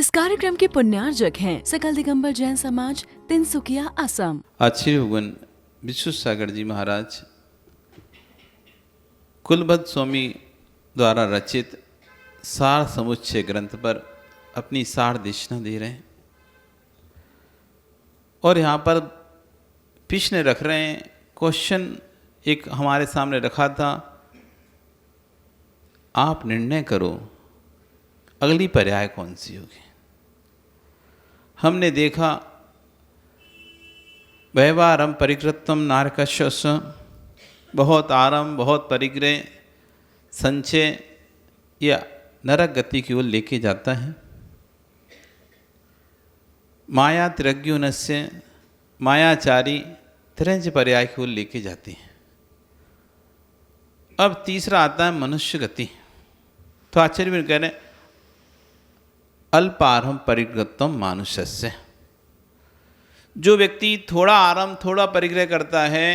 इस कार्यक्रम के पुण्यार्जक हैं सकल दिगंबर जैन समाज, तिनसुकिया, असम। आचार्य भगवान विश्वसागर जी महाराज कुलभद्र स्वामी द्वारा रचित सार समुच्चय ग्रंथ पर अपनी सार देशना दे रहे हैं और यहाँ पर प्रश्न रख रहे हैं। क्वेश्चन एक हमारे सामने रखा था, आप निर्णय करो अगली पर्याय कौन सी होगी। हमने देखा व्यवहारम परिकृतम नारकश्यस, बहुत आराम बहुत परिग्रह संचय या नरक गति की ओर लेके जाता है। माया तिरग्युनस्य, मायाचारी तिरंज पर्याय की ओर लेके जाती है। अब तीसरा आता है मनुष्य गति। तो आचार्य भी कह रहे हैं अल्पारम परिग्रतम मानुषस्य, जो व्यक्ति थोड़ा आराम थोड़ा परिग्रह करता है,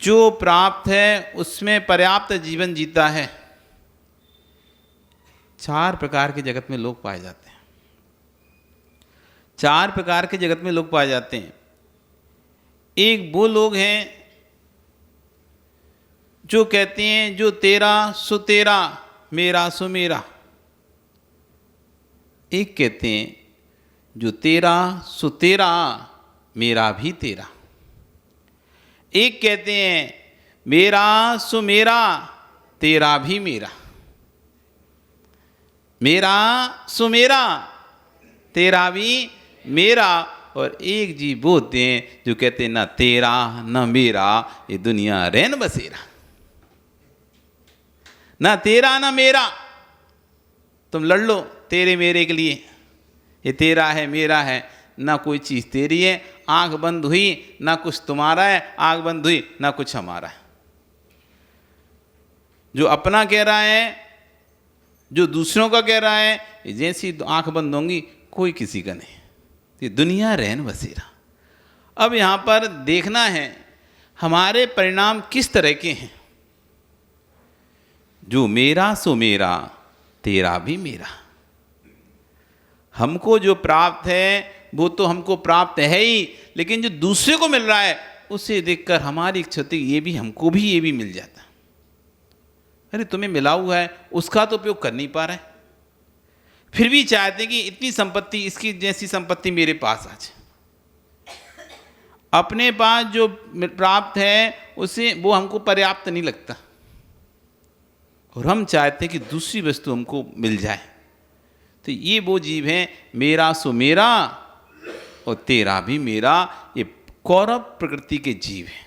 जो प्राप्त है उसमें पर्याप्त जीवन जीता है। चार प्रकार के जगत में लोग पाए जाते हैं। चार प्रकार के जगत में लोग पाए जाते हैं। एक वो लोग हैं जो कहते हैं जो तेरा सो तेरा, मेरा सो मेरा। एक कहते हैं जो तेरा सो तेरा, मेरा भी तेरा। एक कहते हैं मेरा सो मेरा, तेरा भी मेरा। मेरा सो मेरा, तेरा भी मेरा। और एक जी वो होते हैं जो कहते हैं ना तेरा ना मेरा, ये दुनिया रैन बसेरा। ना तेरा ना मेरा, तुम लड़ लो तेरे मेरे के लिए, ये तेरा है मेरा है, ना कोई चीज़ तेरी है, आंख बंद हुई ना कुछ तुम्हारा है, आंख बंद हुई ना कुछ हमारा है। जो अपना कह रहा है, जो दूसरों का कह रहा है, जैसी आंख बंद होंगी कोई किसी का नहीं। ये दुनिया रहन बसेरा। अब यहाँ पर देखना है हमारे परिणाम किस तरह के हैं। जो मेरा सो मेरा, तेरा भी मेरा। हमको जो प्राप्त है वो तो हमको प्राप्त है ही, लेकिन जो दूसरे को मिल रहा है उसे देखकर हमारी इच्छा होती है ये भी हमको भी ये भी मिल जाता। अरे तुम्हें मिला हुआ है उसका तो उपयोग कर नहीं पा रहा है, फिर भी चाहते कि इतनी संपत्ति, इसकी जैसी संपत्ति मेरे पास आ जाए। अपने पास जो प्राप्त है उसे वो हमको पर्याप्त नहीं लगता और हम चाहते हैं कि दूसरी वस्तु हमको मिल जाए। तो ये वो जीव हैं मेरा सो मेरा और तेरा भी मेरा। ये कौरव प्रकृति के जीव हैं।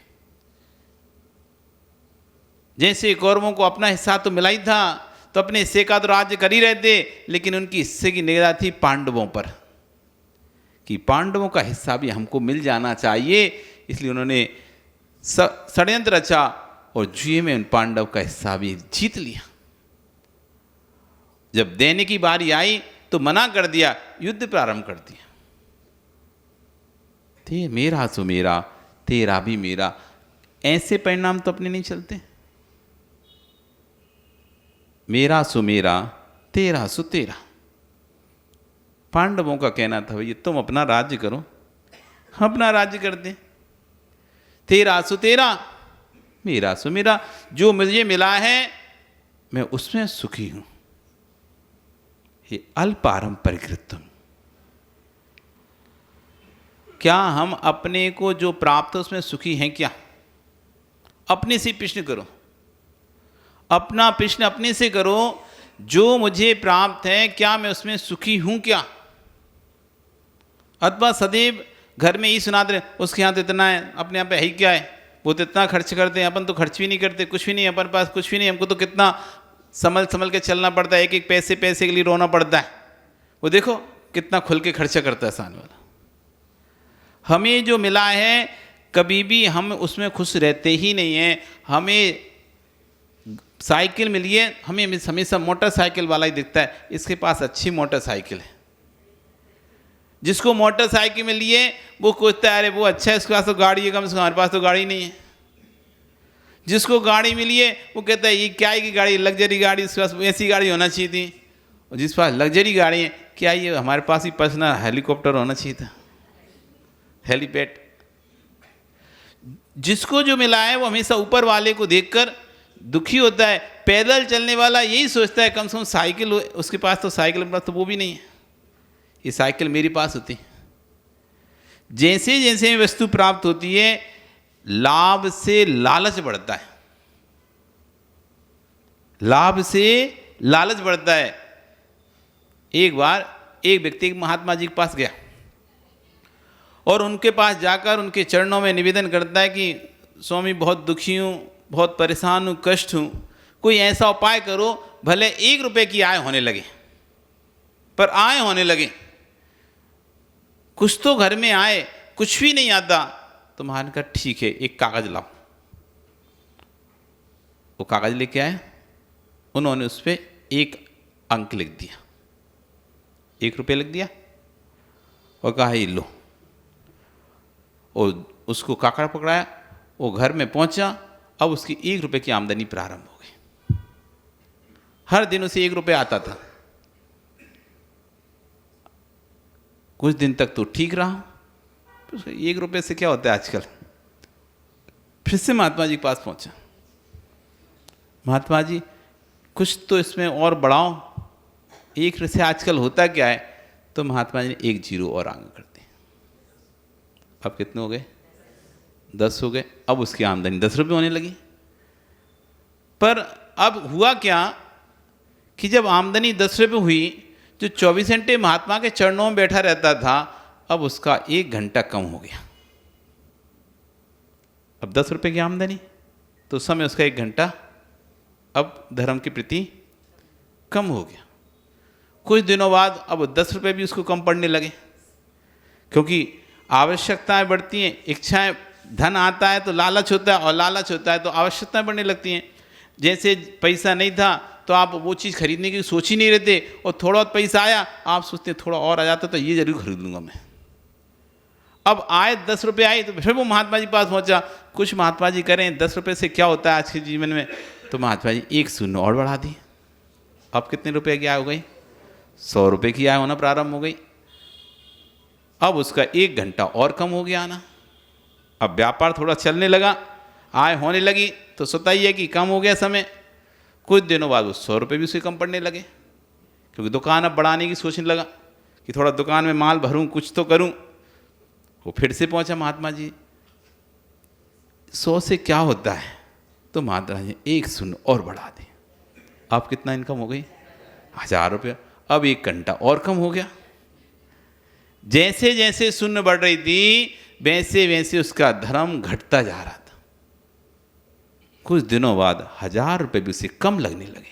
जैसे कौरवों को अपना हिस्सा तो मिला ही था, तो अपने हिस्से का तो राज्य कर ही रहे थे, लेकिन उनकी हिस्से की निगाह थी पांडवों पर कि पांडवों का हिस्सा भी हमको मिल जाना चाहिए। इसलिए उन्होंने षड्यंत्र रचा और जुए में उन पांडव का हिस्सा भी जीत लिया। जब देने की बारी आई तो मना कर दिया, युद्ध प्रारंभ कर दिया। ते मेरा सो मेरा, तेरा भी मेरा। ऐसे परिणाम तो अपने नहीं चलते। मेरा सो मेरा, तेरा सो तेरा। पांडवों का कहना था भैया तुम अपना राज्य करो, हम अपना राज्य करते हैं। तेरा सो तेरा, मेरा सो मेरा। जो मुझे मिला है मैं उसमें सुखी हूं। ये अल्पारम परिकृतम। क्या हम अपने को जो प्राप्त है उसमें सुखी हैं क्या? अपने से प्रश्न करो, अपना प्रश्न अपने से करो। जो मुझे प्राप्त है क्या मैं उसमें सुखी हूं क्या? अथवा सदैव घर में ही सुनाते रहे उसके यहाँ तो इतना है, अपने यहाँ पे है ही क्या है, वो तो इतना खर्च करते हैं, अपन तो खर्च भी नहीं करते, कुछ भी नहीं, अपन पास कुछ भी नहीं, हमको तो कितना संभल संभल के चलना पड़ता है, एक एक पैसे पैसे के लिए रोना पड़ता है। वो देखो कितना खुल के खर्चा करता है सामने वाला। हमें जो मिला है कभी भी हम उसमें खुश रहते ही नहीं हैं। हमें साइकिल मिली है, हमें हमेशा मोटरसाइकिल वाला ही दिखता है, इसके पास अच्छी मोटरसाइकिल है। जिसको मोटरसाइकिल मिली है वो सोचता है अरे वो अच्छा है, इसके पास तो गाड़ी है, कम से कम हमारे पास तो गाड़ी नहीं है। जिसको गाड़ी मिली है वो कहता है ये क्या है कि गाड़ी, लग्जरी गाड़ी, इसके पास ऐसी गाड़ी होना चाहिए थी। और जिस पास लग्जरी गाड़ी है, क्या ये हमारे पास ही पर्सनल हेलीकॉप्टर होना चाहिए था, हेलीपैड। जिसको जो मिला है वो हमेशा ऊपर वाले को देखकर दुखी होता है। पैदल चलने वाला यही सोचता है कम से कम साइकिल हो, उसके पास तो साइकिल, मेरे पास तो वो भी नहीं है, ये साइकिल मेरे पास होती। जैसे जैसे वस्तु प्राप्त होती है, लाभ से लालच बढ़ता है, लाभ से लालच बढ़ता है। एक बार एक व्यक्ति महात्मा जी के पास गया और उनके पास जाकर उनके चरणों में निवेदन करता है कि स्वामी बहुत दुखी हूँ, बहुत परेशान हूँ, कष्ट हूँ, कोई ऐसा उपाय करो भले 1 रुपए की आय होने लगे, पर आय होने लगे, कुछ तो घर में आए, कुछ भी नहीं आता। तो महाराज ने कहा ठीक है, एक कागज लाओ। वो कागज लेके आए, उन्होंने उस पर 1 अंक लिख दिया, 1 रुपये लिख दिया और कहा ये लो। और उसको काकड़ा पकड़ाया, वो घर में पहुंचा, अब उसकी 1 रुपये की आमदनी प्रारंभ हो गई। हर दिन उसे 1 रुपये आता था। कुछ दिन तक तो ठीक रहा, 1 रुपये से क्या होता है आजकल। फिर से महात्मा जी के पास पहुंचा, महात्मा जी कुछ तो इसमें और बढ़ाओ, 1 रुपये से आजकल होता क्या है। तो महात्मा जी ने 1 जीरो और आगे कर दी। अब कितने हो गए? 10 हो गए। अब उसकी आमदनी 10 रुपये होने लगी। पर अब हुआ क्या कि जब आमदनी 10 रुपये हुई, जो 24 घंटे महात्मा के चरणों में बैठा रहता था, अब उसका 1 घंटा कम हो गया। अब 10 रुपये की आमदनी, तो उस समय उसका 1 घंटा अब धर्म के प्रति कम हो गया। कुछ दिनों बाद अब 10 रुपये भी उसको कम पड़ने लगे, क्योंकि आवश्यकताएं बढ़ती हैं, इच्छाएं, धन आता है तो लालच होता है, और लालच होता है तो आवश्यकताएं बढ़ने लगती हैं। जैसे पैसा नहीं था तो आप वो चीज़ खरीदने की सोच ही नहीं रहते, और थोड़ा बहुत पैसा आया, आप सोचते थोड़ा और आ जाता तो ये जरूर खरीद लूँगा मैं। अब आए 10 रुपये आई तो फिर वो महात्मा जी पास पहुँचा। कुछ महात्मा जी करें 10 रुपये से क्या होता है आज के जीवन में, तो महात्मा जी 1 शून्य और बढ़ा दी। अब कितने रुपये की आय हो गई? 100 रुपये की आय होना प्रारंभ हो गई। अब उसका 1 घंटा और कम हो गया आना। अब व्यापार थोड़ा चलने लगा, आय होने लगी, तो स्वतः ही है कि कम हो गया समय। कुछ दिनों बाद वो 100 रुपये भी उसे कम पड़ने लगे, क्योंकि दुकान अब बढ़ाने की सोचने लगा कि थोड़ा दुकान में माल भरूं, कुछ तो करूं। वो फिर से पहुंचा महात्मा जी, 100 से क्या होता है? तो महात्मा जी 1 शून्य और बढ़ा दी। अब कितना इनकम हो गई? 1000 रुपये। अब 1 घंटा और कम हो गया। जैसे जैसे शून्य बढ़ रही थी, वैसे वैसे उसका धर्म घटता जा रहा था। कुछ दिनों बाद 1000 रुपये भी उसे कम लगने लगे।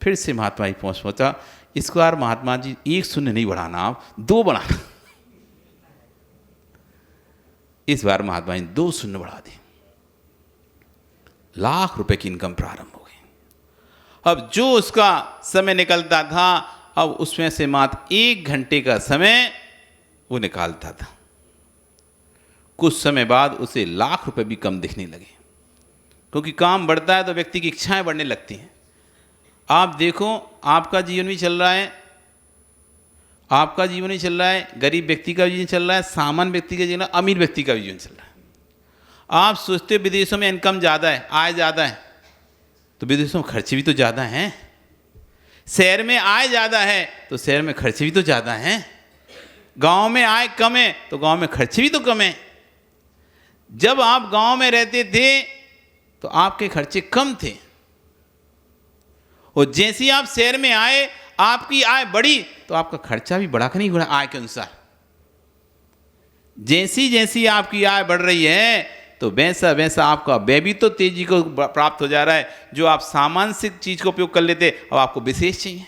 फिर से महात्मा जी पहुंचा, इस बार महात्मा जी 1 शून्य नहीं बढ़ाना, आप 2 बढ़ाना। इस बार महात्मा जी 2 शून्य बढ़ा दी। लाख रुपए की इनकम प्रारंभ हो गई। अब जो उसका समय निकलता था, अब उसमें से मात्र 1 घंटे का समय वो निकालता था। कुछ समय बाद उसे लाख रुपए भी कम दिखने लगे, क्योंकि काम बढ़ता है तो व्यक्ति की इच्छाएं बढ़ने लगती हैं। आप देखो, आपका जीवन भी चल रहा है, आपका जीवन भी चल रहा है, गरीब व्यक्ति का जीवन चल रहा है, सामान्य व्यक्ति का जीवन, अमीर व्यक्ति का भी जीवन चल रहा है। आप सोचते हो विदेशों में इनकम ज़्यादा है, आय ज़्यादा है, तो विदेशों में खर्चे भी तो ज़्यादा हैं। शहर में आय ज़्यादा है तो शहर में खर्चे भी तो ज़्यादा हैं। गांव में आय कम है तो गांव में खर्चे भी तो कम है। जब आप गांव में रहते थे तो आपके खर्चे कम थे, और जैसे ही आप शहर में आए, आपकी आय बढ़ी तो आपका खर्चा भी बढ़ा कि नहीं बढ़ा आय के अनुसार। जैसी जैसी आपकी आय बढ़ रही है तो वैसा वैसा आपका व्यय भी तो तेजी को प्राप्त हो जा रहा है। जो आप सामान्य से चीज का उपयोग कर लेते, अब आपको विशेष चाहिए।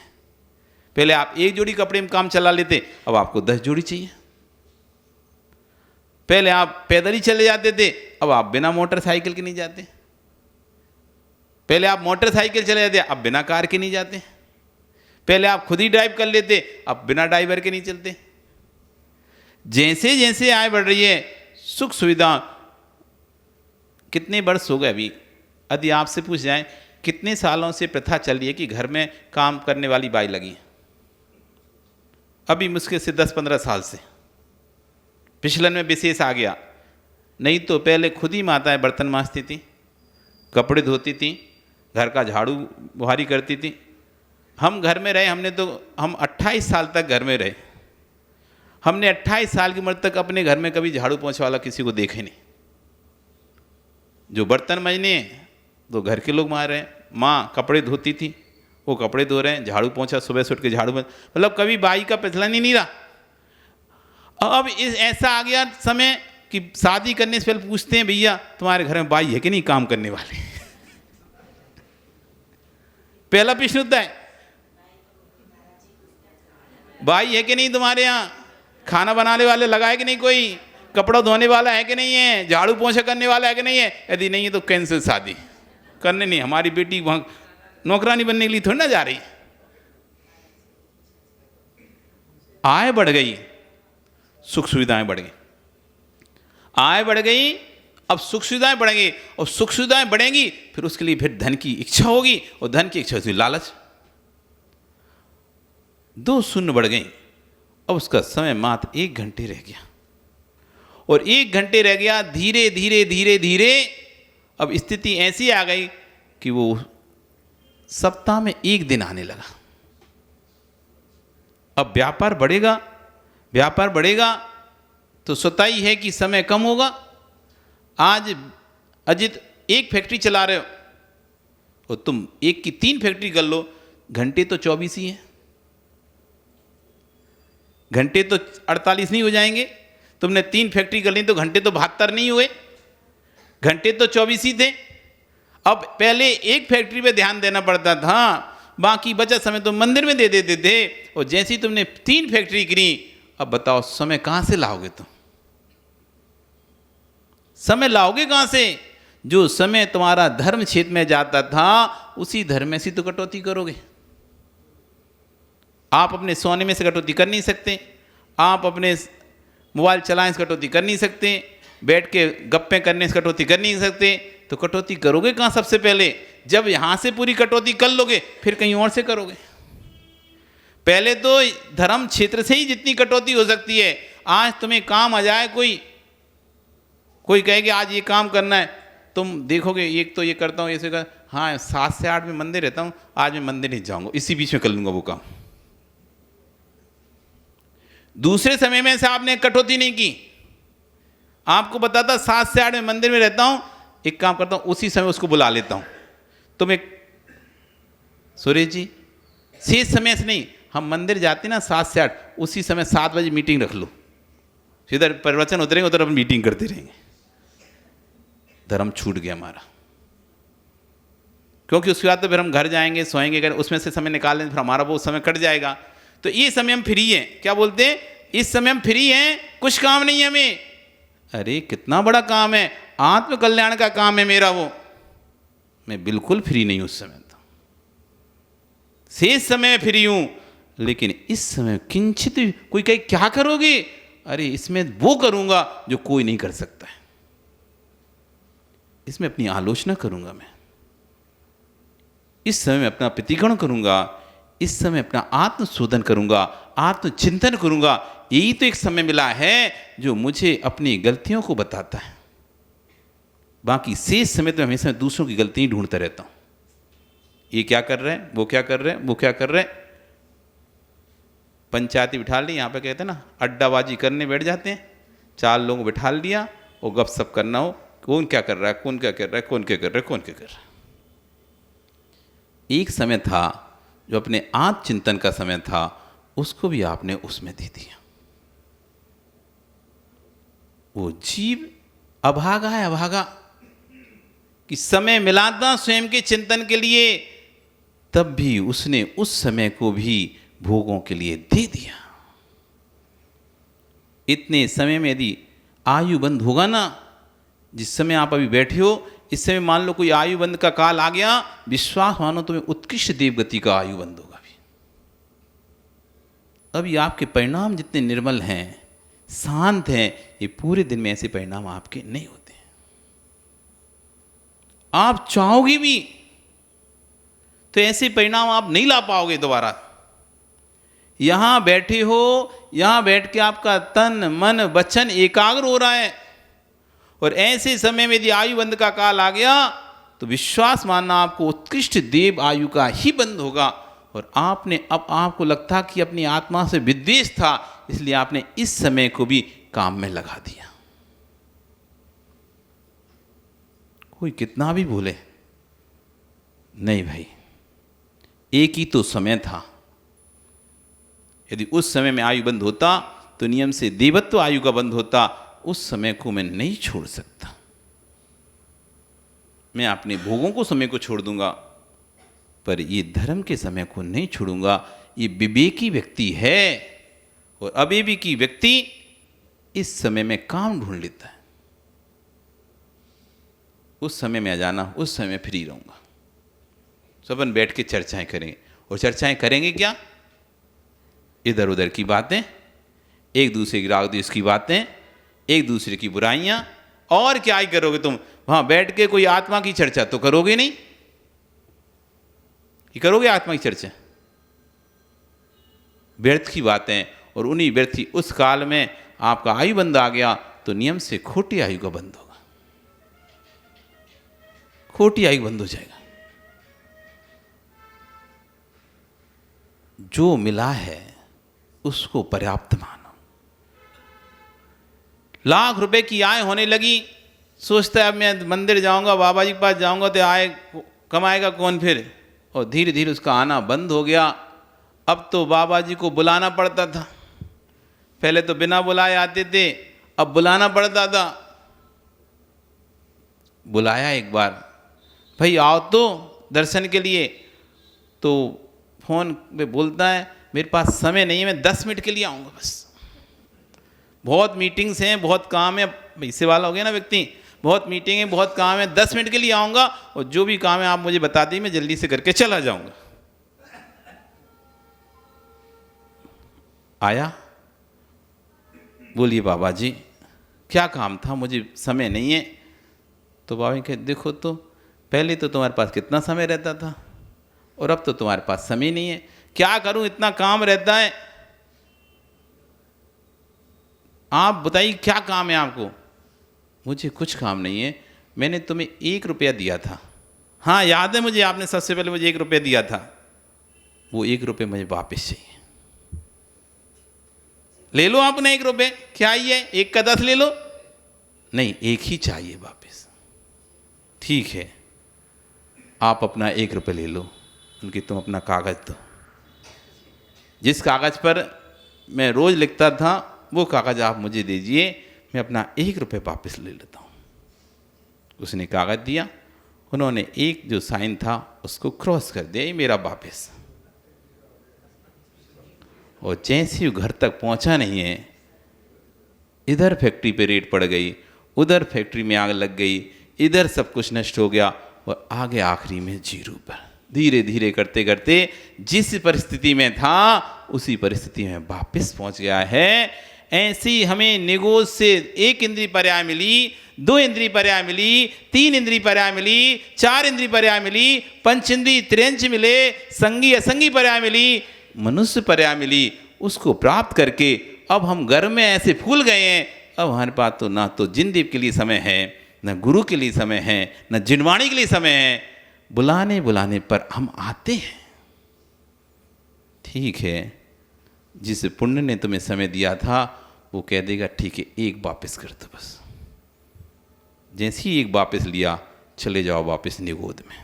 पहले आप 1 जोड़ी कपड़े में काम चला लेते, अब आपको 10 जोड़ी चाहिए। पहले आप पैदल ही चले जाते थे, अब आप बिना मोटरसाइकिल के नहीं जाते। पहले आप मोटरसाइकिल चले जाते, अब बिना कार के नहीं जाते। पहले आप खुद ही ड्राइव कर लेते, अब बिना ड्राइवर के नहीं चलते। जैसे जैसे आय बढ़ रही है, सुख सुविधा। कितने वर्ष हो गए अभी? यदि आपसे पूछ जाए कितने सालों से प्रथा चल रही है कि घर में काम करने वाली बाई लगी है। अभी मुश्किल से 10-15 साल से पिछलन में विशेष आ गया। नहीं तो पहले खुद ही माताएं बर्तन मांजती थी, कपड़े धोती थी, घर का झाड़ू बुहारी करती थी। हम घर में रहे, हम 28 साल तक घर में रहे। हमने 28 साल की उम्र तक अपने घर में कभी झाड़ू पोंछे वाला किसी को देखे नहीं। जो बर्तन मांजने तो घर के लोग मार रहे हैं, माँ कपड़े धोती थी वो कपड़े धो रहे हैं, झाड़ू पोंछा सुबह से उठ के झाड़ू, मतलब कभी बाई का पिछलन ही नहीं रहा। अब ऐसा आ गया समय कि शादी करने से पहले पूछते हैं भैया तुम्हारे घर में बाई है कि नहीं काम करने वाले। पहला प्रश्न होता है बाई है कि नहीं तुम्हारे यहाँ, खाना बनाने वाले लगाए कि नहीं, कोई कपड़ा धोने वाला है कि नहीं है, झाड़ू पोंछा करने वाला है कि नहीं है। यदि नहीं है तो कैंसिल शादी करने नहीं, हमारी बेटी वहाँ नौकरानी बनने के लिए थोड़ी ना जा रही। आय बढ़ गई, सुख सुविधाएं बढ़ गई, आय बढ़ गई, अब सुख सुविधाएं बढ़ेंगी और सुख सुविधाएं बढ़ेंगी फिर उसके लिए फिर धन की इच्छा होगी और धन की इच्छा से लालच। 2 शून्य बढ़ गई। अब उसका समय मात्र 1 घंटे रह गया और 1 घंटे रह गया। धीरे धीरे धीरे धीरे अब स्थिति ऐसी आ गई कि वो सप्ताह में 1 दिन आने लगा। अब व्यापार बढ़ेगा, व्यापार बढ़ेगा तो स्वतः ही है कि समय कम होगा। आज अजित 1 फैक्ट्री चला रहे हो और तुम 1 की 3 फैक्ट्री कर लो, घंटे तो 24 ही हैं, घंटे तो 48 नहीं हो जाएंगे। तुमने 3 फैक्ट्री कर ली तो घंटे तो 72 नहीं हुए, घंटे तो 24 ही थे। अब पहले 1 फैक्ट्री पे ध्यान देना पड़ता था, बाकी बचा समय तो मंदिर में दे देते थे। और जैसी तुमने 3 फैक्ट्री करी, अब बताओ समय कहां से लाओगे तुम, समय लाओगे कहां से? जो समय तुम्हारा धर्म क्षेत्र में जाता था उसी धर्म में से तो कटौती करोगे। आप अपने सोने में से कटौती कर नहीं सकते, आप अपने मोबाइल चलाने से कटौती कर नहीं सकते, बैठ के गप्पे करने से कटौती कर नहीं सकते। तो कटौती करोगे कहाँ सबसे पहले? जब यहाँ से पूरी कटौती कर लोगे फिर कहीं और से करोगे। पहले तो धर्म क्षेत्र से ही जितनी कटौती हो सकती है। आज तुम्हें काम आ जाए, कोई कहे कि आज ये काम करना है, तुम देखोगे एक तो ये करता हूँ, ऐसे कर, हाँ 7 से 8 में मंदिर रहता हूँ, आज मैं मंदिर नहीं जाऊँगा, इसी बीच में कर लूँगा वो काम। दूसरे समय में से आपने कटौती नहीं की, आपको बताता 7 से 8 में मंदिर में रहता हूँ, एक काम करता हूँ उसी समय उसको बुला लेता हूँ। तुम एक सुरेश जी शेष समय से नहीं, हम मंदिर जाते ना 7 से 8, उसी समय 7 बजे मीटिंग रख लो, सीधा प्रवचन उतरेंगे उधर अपन मीटिंग करते रहेंगे। धर्म छूट गया हमारा, क्योंकि उसके बाद तो फिर हम घर जाएंगे, सोएंगे, उसमें से समय निकाल लेंगे, फिर हमारा वो समय कट जाएगा। तो ये समय हम फ्री हैं, क्या बोलते हैं, इस समय हम फ्री हैं, कुछ काम नहीं है हमें। अरे कितना बड़ा काम है, आत्म कल्याण का काम है मेरा वो, मैं बिल्कुल फ्री नहीं उस समय। तो शेष समय फ्री हूं, लेकिन इस समय किंचित कोई कहे क्या करोगे, अरे इसमें वो करूंगा जो कोई नहीं कर सकता है, इसमें अपनी आलोचना करूंगा मैं, इस समय में अपना प्रतिगमन करूंगा, इस समय अपना आत्मशोधन करूंगा, आत्मचिंतन करूंगा। यही तो एक समय मिला है जो मुझे अपनी गलतियों को बताता है। बाकी शेष समय तो हमेशा दूसरों की गलती ढूंढता रहता हूं, ये क्या कर रहे हैं, वो क्या कर रहे हैं, वो क्या कर रहे हैं। पंचायती बिठा ली, यहाँ पे कहते हैं ना अड्डाबाजी करने बैठ जाते हैं, 4 लोगों बिठा लिया और गपशप करना हो, कौन क्या कर रहा है, कौन क्या कर रहा है, कौन क्या कर रहा है, कौन क्या कर रहा है। एक समय था जो अपने आत्मचिंतन का समय था, उसको भी आपने उसमें दे दिया। वो जीव अभागा है, अभागा कि समय मिला था स्वयं के चिंतन के लिए, तब भी उसने उस समय को भी भोगों के लिए दे दिया। इतने समय में यदि आयु बंद होगा ना, जिस समय आप अभी बैठे हो, इस समय मान लो कोई आयु बंद का काल आ गया, विश्वास मानो तुम्हें उत्कृष्ट देवगति का आयु बंद होगा। अभी आपके परिणाम जितने निर्मल हैं, शांत हैं, ये पूरे दिन में ऐसे परिणाम आपके नहीं होते। आप चाहोगे भी तो ऐसे परिणाम आप नहीं ला पाओगे दोबारा। यहाँ बैठे हो, यहाँ बैठ के आपका तन मन वचन एकाग्र हो रहा है, और ऐसे समय में यदि आयु बंध का काल आ गया तो विश्वास मानना आपको उत्कृष्ट देव आयु का ही बंध होगा। और आपने अब आपको लगता कि अपनी आत्मा से विद्वेष था, इसलिए आपने इस समय को भी काम में लगा दिया। कोई कितना भी बोले, नहीं भाई, एक ही तो समय था। यदि उस समय में आयु बंद होता तो नियम से देवत्व आयु का बंद होता। उस समय को मैं नहीं छोड़ सकता। मैं अपने भोगों को समय को छोड़ दूंगा, पर ये धर्म के समय को नहीं छोड़ूंगा। ये विवेकी व्यक्ति है, और अविवेकी व्यक्ति इस समय में काम ढूंढ लेता है। उस समय में आ जाना, उस समय में फ्री रहूंगा। तो अपन बैठ के चर्चाएं करेंगे, और चर्चाएं करेंगे क्या? इधर उधर की बातें, एक दूसरे की राग द्वेष की बातें, एक दूसरे की बुराइयां, और क्या ही करोगे तुम? वहां बैठ के कोई आत्मा की चर्चा तो करोगे नहीं। कि करोगे आत्मा की चर्चा? व्यर्थ की बातें, और उन्हीं व्यर्थी उस काल में आपका आयु बंद आ गया तो नियम से खोटी आयु का बंद होगा, खोटी आयु बंद हो जाएगा। जो मिला है उसको पर्याप्त मानो। लाख रुपए की आय होने लगी, सोचता है अब मैं मंदिर जाऊंगा, बाबा जी के पास जाऊंगा तो आय कमाएगा कौन फिर? और धीरे धीरे उसका आना बंद हो गया। अब तो बाबा जी को बुलाना पड़ता था। पहले तो बिना बुलाए आते थे, अब बुलाना पड़ता था। बुलाया एक बार, भाई आओ तो दर्शन के लिए, तो फोन पे बोलता है मेरे पास समय नहीं है, मैं 10 मिनट के लिए आऊँगा बस, बहुत मीटिंग्स हैं, बहुत काम है। इससे वाला हो गया ना व्यक्ति, बहुत मीटिंग है, बहुत काम है, 10 मिनट के लिए आऊँगा, और जो भी काम है आप मुझे बता दी, मैं जल्दी से करके चला जाऊँगा। आया, बोलिए बाबा जी क्या काम था, मुझे समय नहीं है। तो बाबा जी कहे देखो तो पहले तो तुम्हारे पास कितना समय रहता था, और अब तो तुम्हारे पास समय नहीं है। क्या करूं, इतना काम रहता है। आप बताइए क्या काम है आपको? मुझे कुछ काम नहीं है, मैंने तुम्हें 1 रुपया दिया था। हाँ याद है मुझे, आपने सबसे पहले मुझे 1 रुपया दिया था, वो 1 रुपये मुझे वापस चाहिए। ले लो आपने 1 रुपये, क्या ही है, 1 का 10 ले लो। नहीं, 1 ही चाहिए वापस। ठीक है, आप अपना 1 रुपये ले लो, उनकी तुम अपना कागज दो। जिस कागज पर मैं रोज लिखता था वो कागज आप मुझे दीजिए, मैं अपना 1 रुपये वापस ले लेता हूँ। उसने कागज दिया, उन्होंने एक जो साइन था उसको क्रॉस कर दिया, ये मेरा वापस। और जैसे ही घर तक पहुंचा नहीं है, इधर फैक्ट्री पे रेड पड़ गई, उधर फैक्ट्री में आग लग गई, इधर सब कुछ नष्ट हो गया, और आगे आखिरी में 0 पर। धीरे धीरे करते करते जिस परिस्थिति में था उसी परिस्थिति में वापस पहुंच गया है। ऐसी हमें निगोज से 1 इंद्रिय पर्याय मिली, 2 इंद्रिय पर्याय मिली, 3 इंद्रिय पर्याय मिली, 4 इंद्रिय पर्याय मिली, 5 इंद्रिय त्रियंच मिले, संगी असंगी पर्याय मिली, मनुष्य पर्याय मिली। उसको प्राप्त करके अब हम घर में ऐसे फूल गए हैं, अब हमारे पास तो ना तो जिनदेव के लिए समय है, न गुरु के लिए समय है, न जिनवाणी के लिए समय है। बुलाने बुलाने पर हम आते हैं। ठीक है, जिस पुण्य ने तुम्हें समय दिया था वो कह देगा ठीक है 1 वापस कर दो बस। जैसे ही 1 वापस लिया, चले जाओ वापस निगोद में।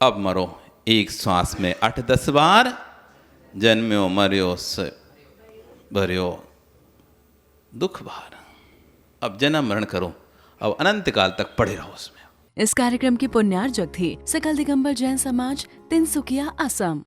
अब मरो 1 श्वास में 8-10 बार, जन्म्यो मर्यो भर्यो दुख भार। अब जन्म मरण करो, अब अनंत काल तक पड़े रहो उसमें। इस कार्यक्रम की पुण्यार्जक थी सकल दिगंबर जैन समाज, तिनसुकिया, असम।